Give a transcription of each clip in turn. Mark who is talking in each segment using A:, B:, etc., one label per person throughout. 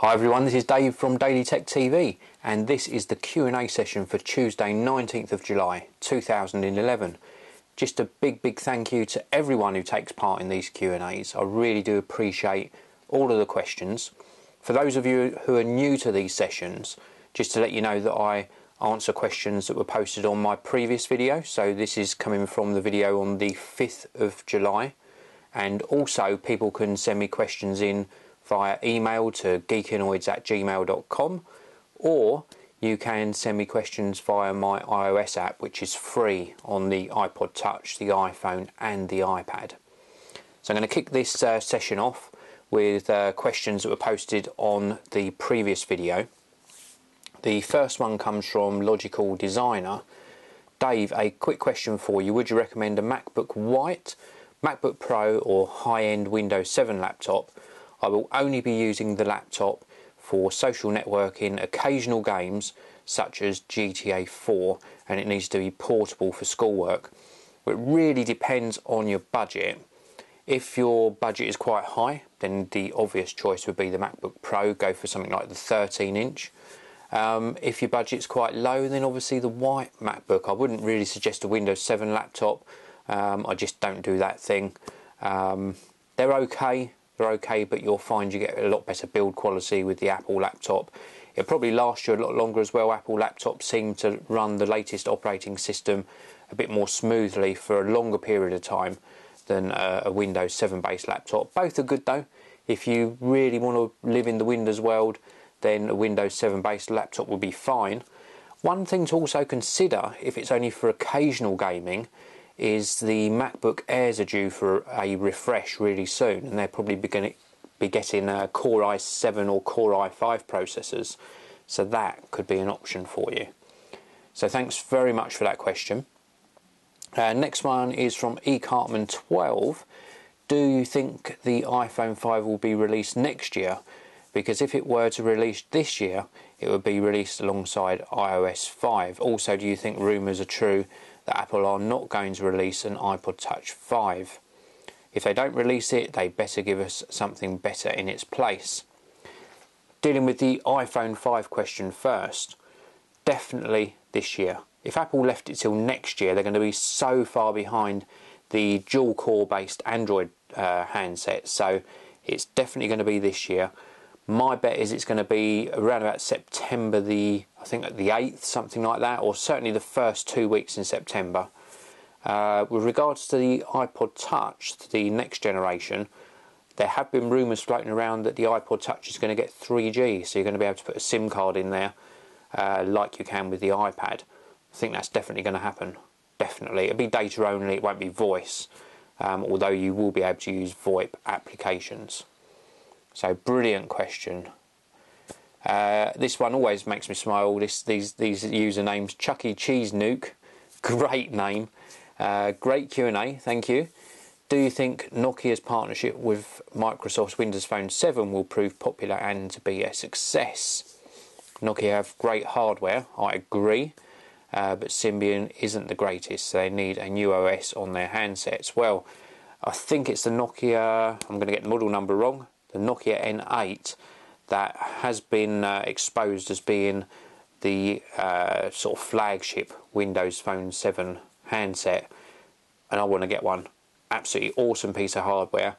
A: Hi everyone, this is Dave from DailyTechTV and this is the Q&A session for Tuesday 19th of July 2011. Just a big thank you to everyone who takes part in these Q&As. I really do appreciate all of the questions. For those of you who are new to these sessions, just to let you know that I answer questions that were posted on my previous video. So this is coming from the video on the 5th of July, and also people can send me questions in via email to geekinoids@gmail.com, or you can send me questions via my iOS app, which is free on the iPod Touch, the iPhone and the iPad. So I'm going to kick this session off with questions that were posted on the previous video. The first one comes from Logical Designer. Dave, a quick question for you. Would you recommend a MacBook White, MacBook Pro or high-end Windows 7 laptop? I will only be using the laptop for social networking, occasional games such as GTA 4, and it needs to be portable for schoolwork. But it really depends on your budget. If your budget is quite high, then the obvious choice would be the MacBook Pro. Go for something like the 13-inch. If your budget's quite low, then obviously the white MacBook. I wouldn't really suggest a Windows 7 laptop. I just don't do that thing. They're okay, but you'll find you get a lot better build quality with the Apple laptop. It'll probably last you a lot longer as well. Apple laptops seem to run the latest operating system a bit more smoothly for a longer period of time than a Windows 7 based laptop. Both are good though. If you really want to live in the Windows world, then a Windows 7 based laptop will be fine. One thing to also consider, if it's only for occasional gaming, is the MacBook Airs are due for a refresh really soon, and they're probably going to be getting Core i7 or Core i5 processors, so that could be an option for you. So thanks very much for that question. Next one is from eCartman12. Do you think the iPhone 5 will be released next year? Because if it were to release this year, it would be released alongside iOS 5. Also, do you think rumours are true that Apple are not going to release an iPod Touch 5? If they don't release it, they better give us something better in its place. Dealing with the iPhone 5 question first, definitely this year. If Apple left it till next year, they're going to be so far behind the dual core based Android handset, so it's definitely going to be this year. My bet is it's going to be around about September I think the 8th, something like that, or certainly the first 2 weeks in September. With regards to the iPod Touch, the next generation, there have been rumours floating around that the iPod Touch is going to get 3G, so you're going to be able to put a SIM card in there like you can with the iPad. I think that's definitely going to happen. Definitely. It'll be data only, it won't be voice, although you will be able to use VoIP applications. So brilliant question. This one always makes me smile. These usernames. Chuck E. Cheese Nuke, great name. Great Q&A, thank you. Do you think Nokia's partnership with Microsoft's Windows Phone 7 will prove popular and to be a success? Nokia have great hardware, I agree, but Symbian isn't the greatest, so they need a new OS on their handsets. Well, I think it's the Nokia, I'm going to get the model number wrong, the Nokia N8 that has been exposed as being the sort of flagship Windows Phone 7 handset, and I want to get one. Absolutely awesome piece of hardware.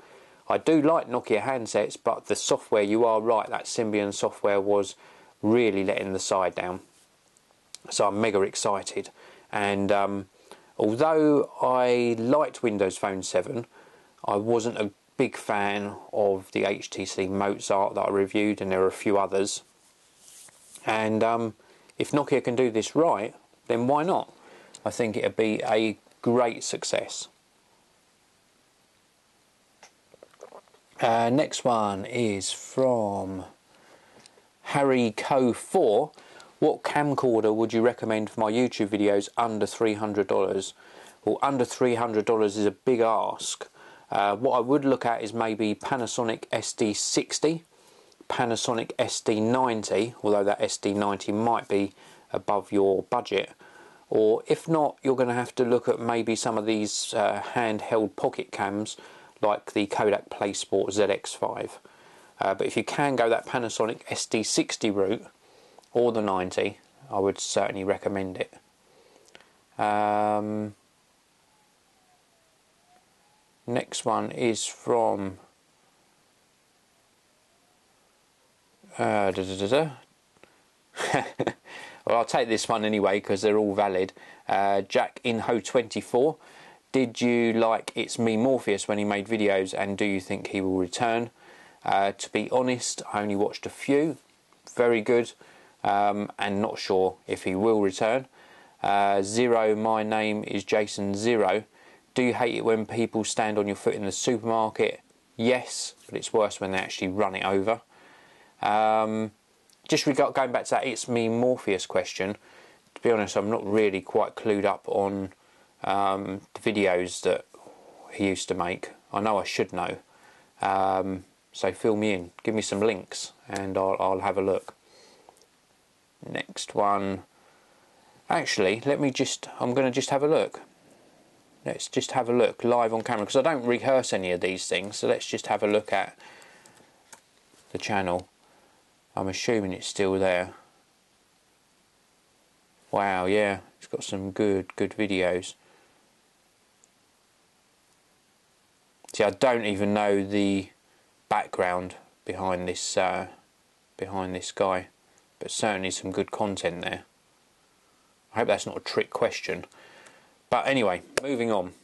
A: I do like Nokia handsets, but the software, you are right, that Symbian software was really letting the side down. So I'm mega excited, and although I liked Windows Phone 7, I wasn't a big fan of the HTC Mozart that I reviewed, and there are a few others. And if Nokia can do this right, then why not? I think it'd be a great success. Next one is from Harry Co 4. What camcorder would you recommend for my YouTube videos under $300? Well, under $300 is a big ask. What I would look at is maybe Panasonic SD60, Panasonic SD90, although that SD90 might be above your budget. Or if not, you're going to have to look at maybe some of these handheld pocket cams like the Kodak PlaySport ZX5. But if you can go that Panasonic SD60 route or the 90, I would certainly recommend it. Next one is from well, I'll take this one anyway because they're all valid. Jack Inho 24. Did you like It's Me Morpheus when he made videos, and do you think he will return? To be honest, I only watched a few. Very good, and not sure if he will return. Zero, my name is Jason Zero. Do you hate it when people stand on your foot in the supermarket? Yes, but it's worse when they actually run it over. Just going back to that It's Me Morpheus question, to be honest, I'm not really quite clued up on the videos that he used to make. I know I should know. So fill me in, give me some links, and I'll have a look. Next one. Actually, I'm going to just have a look. Let's just have a look live on camera, because I don't rehearse any of these things, so let's just have a look at the channel. I'm assuming it's still there. Wow, yeah, it's got some good videos. See, I don't even know the background behind this guy, but certainly some good content there. I hope that's not a trick question. But anyway, moving on.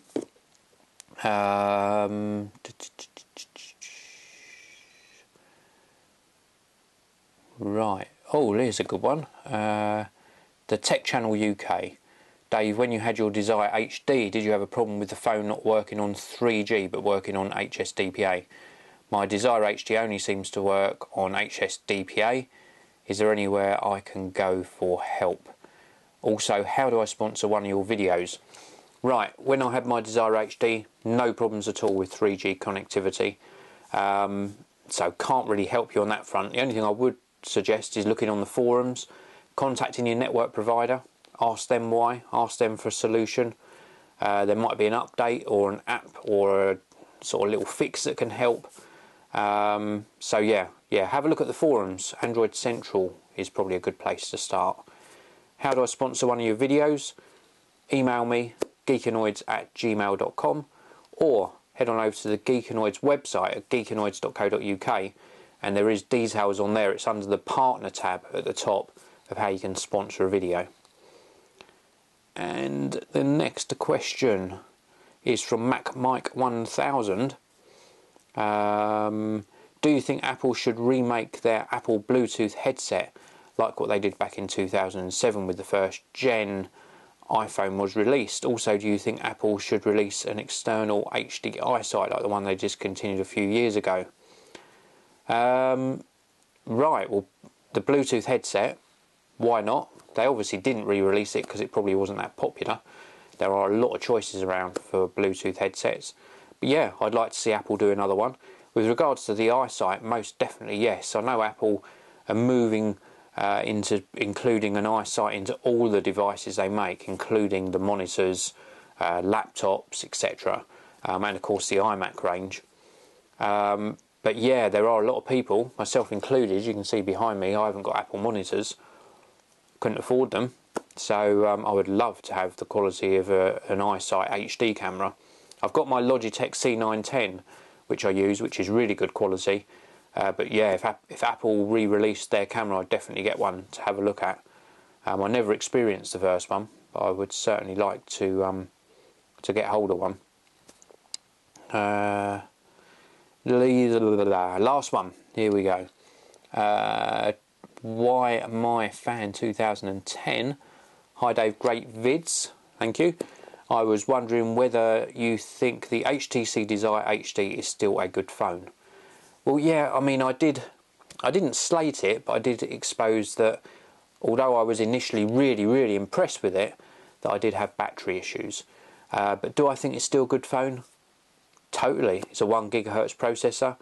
A: Right. Oh, here's a good one. The Tech Channel UK. Dave, when you had your Desire HD, did you have a problem with the phone not working on 3G but working on HSDPA? My Desire HD only seems to work on HSDPA. Is there anywhere I can go for help? Also, how do I sponsor one of your videos? Right, when I had my Desire HD, no problems at all with 3G connectivity. So can't really help you on that front. The only thing I would suggest is looking on the forums, contacting your network provider, ask them why, ask them for a solution. There might be an update or an app or a sort of little fix that can help. So yeah, have a look at the forums. Android Central is probably a good place to start. How do I sponsor one of your videos? Email me, geekanoids@gmail.com, or head on over to the Geekanoids website at geekanoids.co.uk, and there is details on there. It's under the partner tab at the top of how you can sponsor a video. And the next question is from MacMike1000. Do you think Apple should remake their Apple Bluetooth headset like what they did back in 2007 with the first gen iPhone was released? Also, do you think Apple should release an external HD eyesight like the one they discontinued a few years ago? Right, well, the Bluetooth headset, why not? They obviously didn't re-release it because it probably wasn't that popular. There are a lot of choices around for Bluetooth headsets. But yeah, I'd like to see Apple do another one. With regards to the eyesight, most definitely yes. I know Apple are moving into including an eyesight into all the devices they make, including the monitors, laptops, etc. And of course the iMac range. But yeah, there are a lot of people, myself included, you can see behind me, I haven't got Apple monitors, couldn't afford them, so I would love to have the quality of an eyesight HD camera. I've got my Logitech C910, which I use, which is really good quality. But yeah, if Apple re-released their camera, I'd definitely get one to have a look at. I never experienced the first one, but I would certainly like to get hold of one. Last one, here we go. Why am I fan 2010? Hi Dave, great vids, thank you. I was wondering whether you think the HTC Desire HD is still a good phone. Well, yeah, I mean, I didn't slate it, but I did expose that although I was initially really impressed with it, that I did have battery issues. But do I think it's still a good phone? Totally. It's a 1 GHz processor,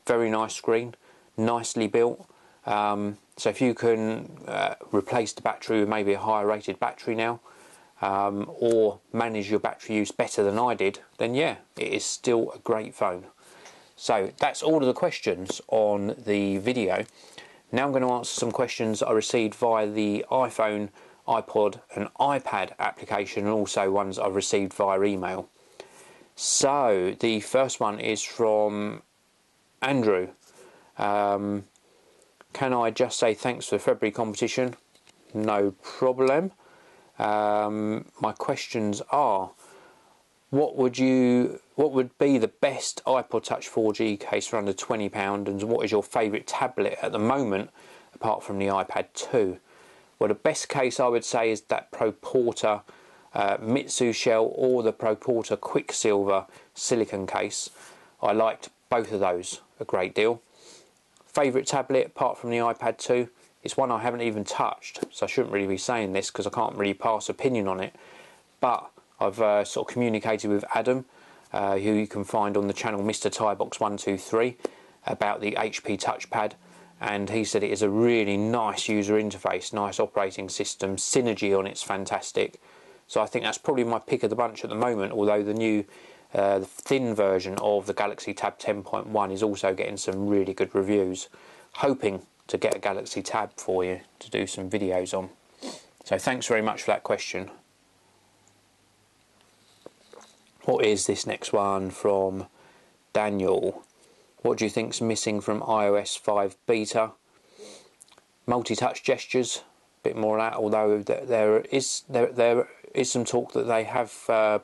A: very nice screen, nicely built. So if you can replace the battery with maybe a higher rated battery now, or manage your battery use better than I did, then yeah, it is still a great phone. So that's all of the questions on the video. Now I'm going to answer some questions I received via the iPhone, iPod and iPad application, and also ones I've received via email. So the first one is from Andrew. Can I just say thanks for the February competition? No problem. My questions are: what would be the best iPod Touch 4G case for under £20, and what is your favourite tablet at the moment apart from the iPad 2? Well, the best case I would say is that Pro Porter Mitsu shell or the Pro Porter Quicksilver silicon case. I liked both of those a great deal. Favourite tablet apart from the iPad 2? It's one I haven't even touched, so I shouldn't really be saying this because I can't really pass opinion on it. But I've sort of communicated with Adam, who you can find on the channel Mr. Tybox123, about the HP touchpad, and he said it is a really nice user interface, nice operating system, synergy on it's fantastic. So I think that's probably my pick of the bunch at the moment, although the new the thin version of the Galaxy Tab 10.1 is also getting some really good reviews. Hoping to get a Galaxy Tab for you to do some videos on. So thanks very much for that question. What is this next one from Daniel? What do you think's missing from iOS 5 beta? Multi-touch gestures, a bit more of that, although there is some talk that they have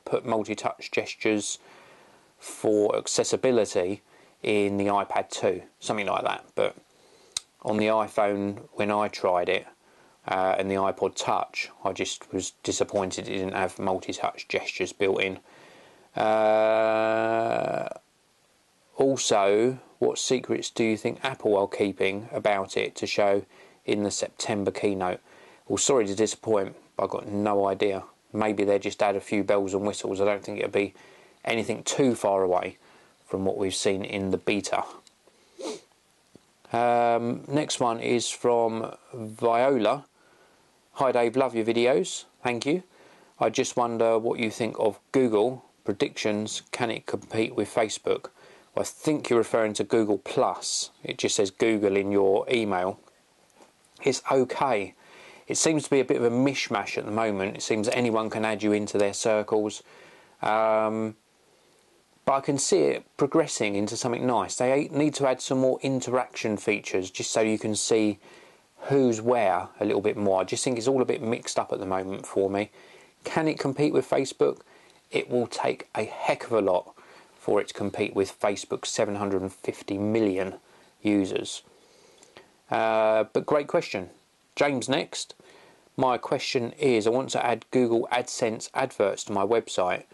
A: put multi-touch gestures for accessibility in the iPad 2, something like that. But on the iPhone, when I tried it, and the iPod Touch, I just was disappointed it didn't have multi-touch gestures built in. Also, what secrets do you think Apple are keeping about it to show in the September keynote? Well, sorry to disappoint, but I've got no idea. Maybe they just add a few bells and whistles. I don't think it'll be anything too far away from what we've seen in the beta. Next one is from Viola. Hi Dave, love your videos, thank you. I just wonder what you think of Google predictions. Can it compete with Facebook? Well, I think you're referring to Google Plus. It just says Google in your email. It's okay. It seems to be a bit of a mishmash at the moment. It seems that anyone can add you into their circles. But I can see it progressing into something nice. They need to add some more interaction features just so you can see who's where a little bit more. I just think it's all a bit mixed up at the moment for me. Can it compete with Facebook? It will take a heck of a lot for it to compete with Facebook's 750 million users. But great question. James next. My question is, I want to add Google AdSense adverts to my website.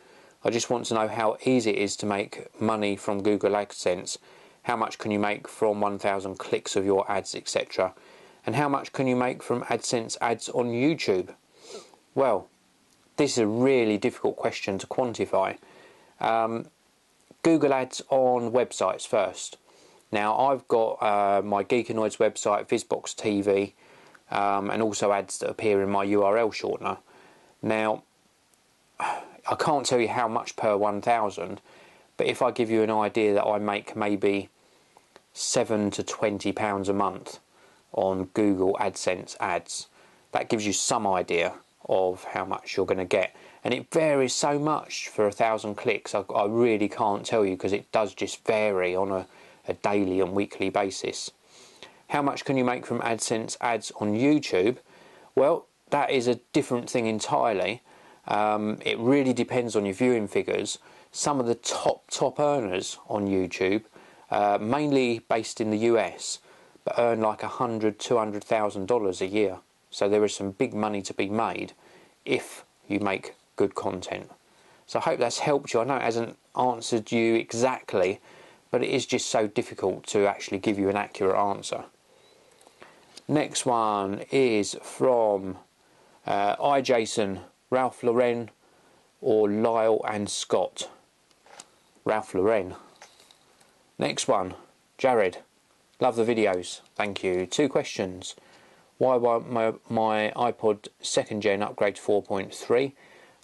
A: I just want to know how easy it is to make money from Google AdSense. How much can you make from 1,000 clicks of your ads, etc. And how much can you make from AdSense ads on YouTube? Well, this is a really difficult question to quantify. Google Ads on websites first. Now, I've got my Geekanoids website, Visbox TV, and also ads that appear in my URL shortener. Now, I can't tell you how much per 1,000, but if I give you an idea that I make maybe £7 to £20 a month on Google AdSense ads, that gives you some idea of how much you're going to get. And it varies so much for 1,000 clicks. I really can't tell you because it does just vary on a daily and weekly basis. How much can you make from AdSense ads on YouTube? Well, that is a different thing entirely. It really depends on your viewing figures. Some of the top earners on YouTube, mainly based in the US, but earn like $100,000 to $200,000 a year. So there is some big money to be made if you make good content. So I hope that's helped you. I know it hasn't answered you exactly, but it is just so difficult to actually give you an accurate answer. Next one is from Jason, Ralph Lauren or Lyle and Scott. Ralph Lauren. Next one, Jared. Love the videos, thank you. 2 questions. Why won't my iPod 2nd gen upgrade to 4.3?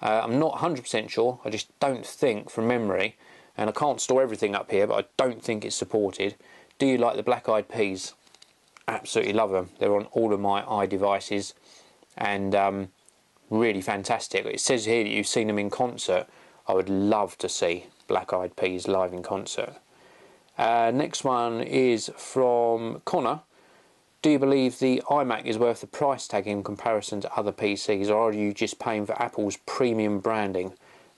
A: I'm not 100% sure. I just don't think from memory and I can't store everything up here, but I don't think it's supported. Do you like the Black Eyed Peas? Absolutely love them. They're on all of my iDevices, and really fantastic. It says here that you've seen them in concert. I would love to see Black Eyed Peas live in concert. Next one is from Connor. Do you believe the iMac is worth the price tag in comparison to other PCs, or are you just paying for Apple's premium branding?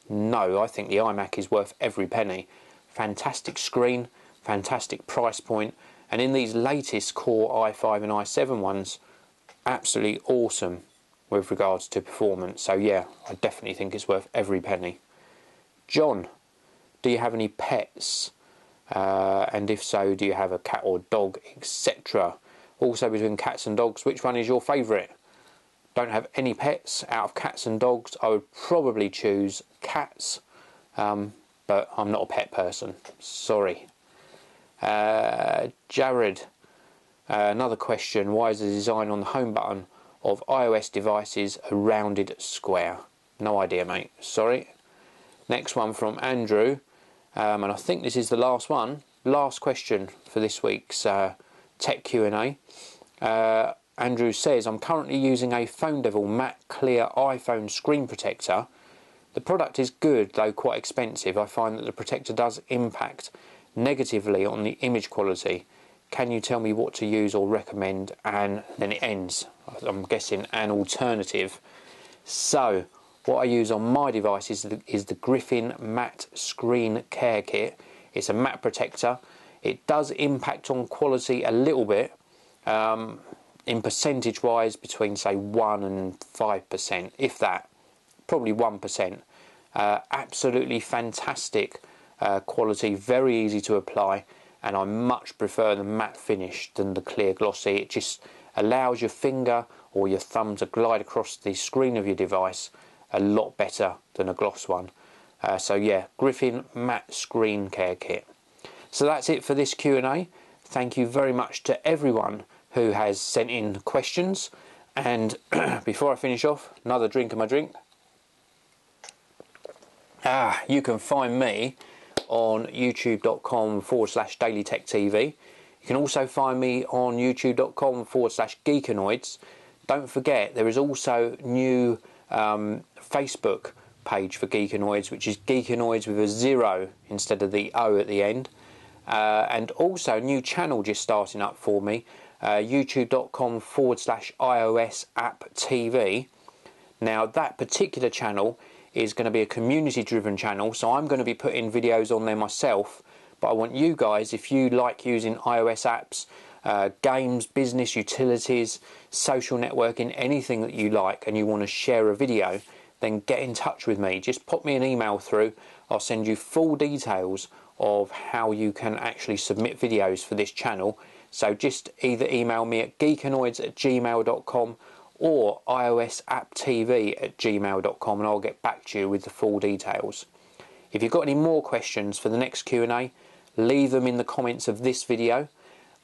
A: No, I think the iMac is worth every penny. Fantastic screen, fantastic price point, and in these latest Core i5 and i7 ones, absolutely awesome with regards to performance. So yeah, I definitely think it's worth every penny. John, do you have any pets? And if so, do you have a cat or dog, etc.? Also, between cats and dogs, which one is your favourite? Don't have any pets. Out of cats and dogs, I would probably choose cats, but I'm not a pet person. Sorry. Jared, another question. Why is the design on the home button of iOS devices a rounded square? No idea, mate. Sorry. Next one from Andrew, and I think this is the last one. Last question for this week's Tech Q&A. Andrew says, I'm currently using a Phone Devil matte clear iPhone screen protector. The product is good, though quite expensive. I find that the protector does impact negatively on the image quality. Can you tell me what to use or recommend? And then it ends, I'm guessing, an alternative. So what I use on my device is the Griffin Matte Screen Care Kit. It's a matte protector. It does impact on quality a little bit, in percentage wise between say 1 and 5%, if that, probably 1%. Absolutely fantastic quality, very easy to apply, and I much prefer the matte finish than the clear glossy. It just allows your finger or your thumb to glide across the screen of your device a lot better than a gloss one. So yeah, Griffin Matte Screen Care Kit. So that's it for this Q&A. Thank you very much to everyone who has sent in questions. And before I finish off, another drink of my drink. You can find me on youtube.com/DailyTechTV. You can also find me on youtube.com/Geekanoids. Don't forget, there is also new Facebook page for Geekanoids, which is Geekanoids with a 0 instead of the O at the end. And also a new channel just starting up for me, youtube.com/iOS app TV. Now that particular channel is going to be a community driven channel, so I'm going to be putting videos on there myself, but I want you guys, if you like using iOS apps, games, business, utilities, social networking, anything that you like, and you want to share a video, then get in touch with me. Just pop me an email through. I'll send you full details of how you can actually submit videos for this channel. So just either email me at geekanoids@gmail.com or iosapptv@gmail.com, and I'll get back to you with the full details. If you've got any more questions for the next Q&A, leave them in the comments of this video,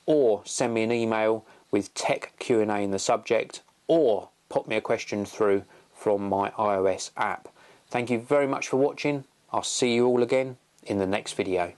A: or send me an email with Tech Q&A in the subject, or pop me a question through from my iOS app. Thank you very much for watching. I'll see you all again in the next video.